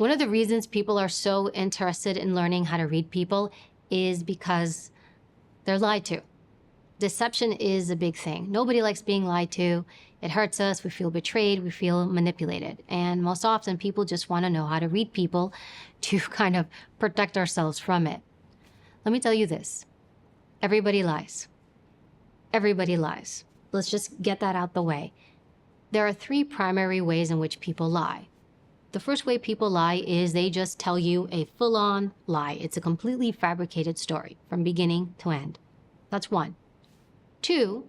One of the reasons people are so interested in learning how to read people is because they're lied to. Deception is a big thing. Nobody likes being lied to. It hurts us. We feel betrayed. We feel manipulated. And most often, people just want to know how to read people to kind of protect ourselves from it. Let me tell you this. Everybody lies. Everybody lies. Let's just get that out the way. There are three primary ways in which people lie. The first way people lie is they just tell you a full-on lie. It's a completely fabricated story from beginning to end. That's one. Two,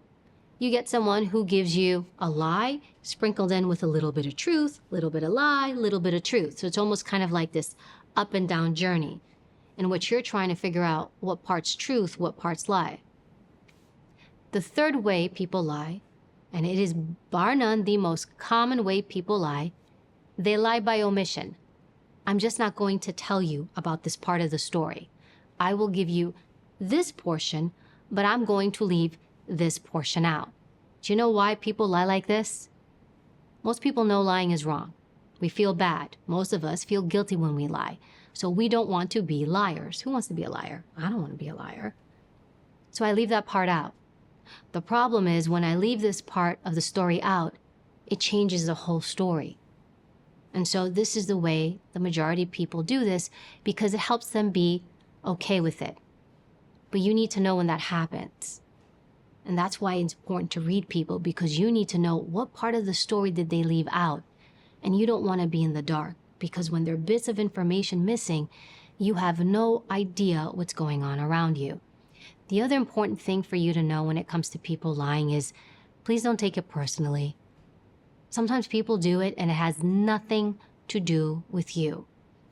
you get someone who gives you a lie sprinkled in with a little bit of truth, little bit of lie, little bit of truth. So it's almost kind of like this up and down journey in which you're trying to figure out what part's truth, what part's lie. The third way people lie, and it is bar none the most common way people lie, they lie by omission. I'm just not going to tell you about this part of the story. I will give you this portion, but I'm going to leave this portion out. Do you know why people lie like this? Most people know lying is wrong. We feel bad. Most of us feel guilty when we lie. So we don't want to be liars. Who wants to be a liar? I don't want to be a liar. So I leave that part out. The problem is when I leave this part of the story out, it changes the whole story. And so this is the way the majority of people do this because it helps them be okay with it. But you need to know when that happens. And that's why it's important to read people, because you need to know what part of the story did they leave out. And you don't want to be in the dark, because when there are bits of information missing, you have no idea what's going on around you. The other important thing for you to know when it comes to people lying is, please don't take it personally. Sometimes people do it and it has nothing to do with you.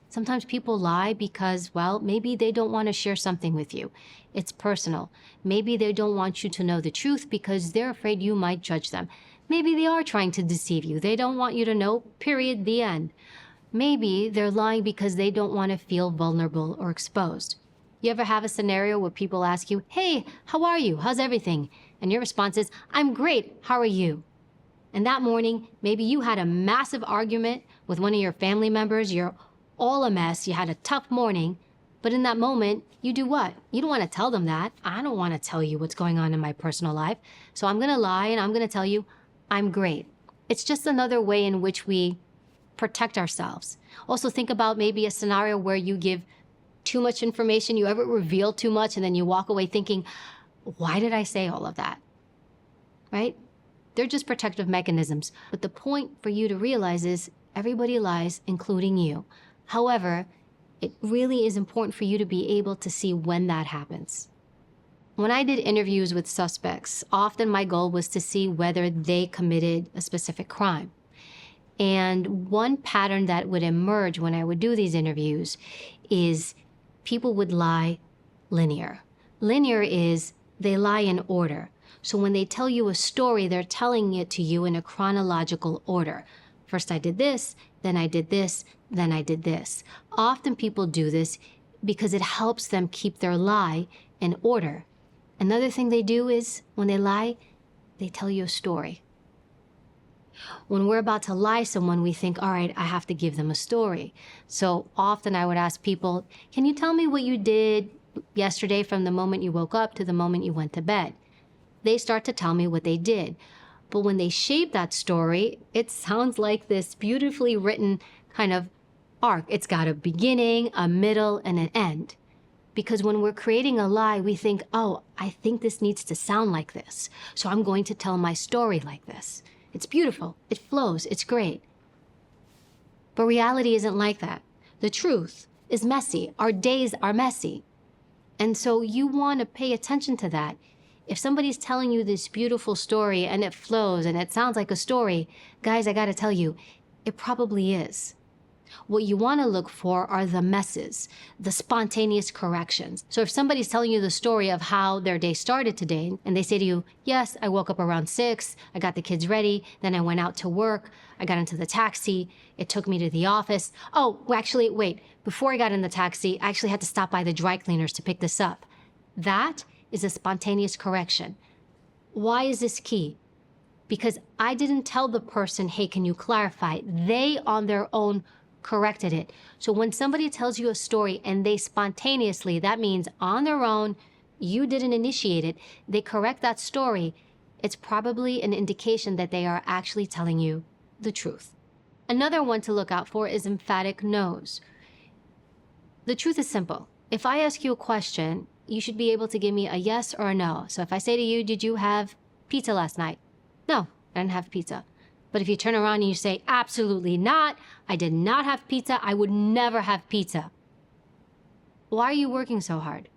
Sometimes people lie because, well, maybe they don't want to share something with you. It's personal. Maybe they don't want you to know the truth because they're afraid you might judge them. Maybe they are trying to deceive you. They don't want you to know, period, the end. Maybe they're lying because they don't want to feel vulnerable or exposed. You ever have a scenario where people ask you, hey, how are you? How's everything? And your response is, I'm great. How are you? And that morning, maybe you had a massive argument with one of your family members. You're all a mess. You had a tough morning. But in that moment, you do what? You don't want to tell them that. I don't want to tell you what's going on in my personal life. So I'm going to lie and I'm going to tell you I'm great. It's just another way in which we protect ourselves. Also think about maybe a scenario where you give too much information, you ever reveal too much, and then you walk away thinking, why did I say all of that? Right? They're just protective mechanisms. But the point for you to realize is everybody lies, including you. However, it really is important for you to be able to see when that happens. When I did interviews with suspects, often my goal was to see whether they committed a specific crime. And one pattern that would emerge when I would do these interviews is people would lie linear. Linear is they lie in order. So when they tell you a story, they're telling it to you in a chronological order. First I did this, then I did this, then I did this. Often people do this because it helps them keep their lie in order. Another thing they do is when they lie, they tell you a story. When we're about to lie someone, we think, all right, I have to give them a story. So often I would ask people, can you tell me what you did yesterday from the moment you woke up to the moment you went to bed? They start to tell me what they did. But when they shape that story, it sounds like this beautifully written kind of arc. It's got a beginning, a middle, and an end. Because when we're creating a lie, we think, oh, I think this needs to sound like this. So I'm going to tell my story like this. It's beautiful, it flows, it's great. But reality isn't like that. The truth is messy. Our days are messy. And so you want to pay attention to that. If somebody's telling you this beautiful story and it flows and it sounds like a story, guys, I gotta tell you, it probably is. What you want to look for are the messes, the spontaneous corrections. So if somebody's telling you the story of how their day started today, and they say to you, yes, I woke up around 6, I got the kids ready, then I went out to work, I got into the taxi, it took me to the office. Oh, well, actually, wait, before I got in the taxi, I actually had to stop by the dry cleaners to pick this up. That is a spontaneous correction. Why is this key? Because I didn't tell the person, hey, can you clarify? They on their own corrected it. So when somebody tells you a story and they spontaneously, that means on their own, you didn't initiate it, they correct that story, it's probably an indication that they are actually telling you the truth. Another one to look out for is emphatic no's. The truth is simple. If I ask you a question, you should be able to give me a yes or a no. So if I say to you, did you have pizza last night? No, I didn't have pizza. But if you turn around and you say, absolutely not, I did not have pizza, I would never have pizza. Why are you working so hard?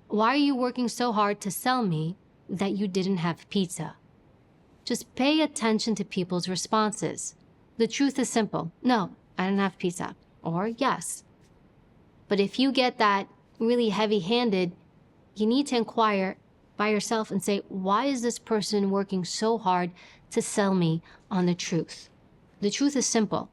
Why are you working so hard to sell me that you didn't have pizza? Just pay attention to people's responses. The truth is simple. No, I didn't have pizza. Or yes. But if you get that really heavy-handed, you need to inquire by yourself and say, why is this person working so hard to sell me on the truth? The truth is simple.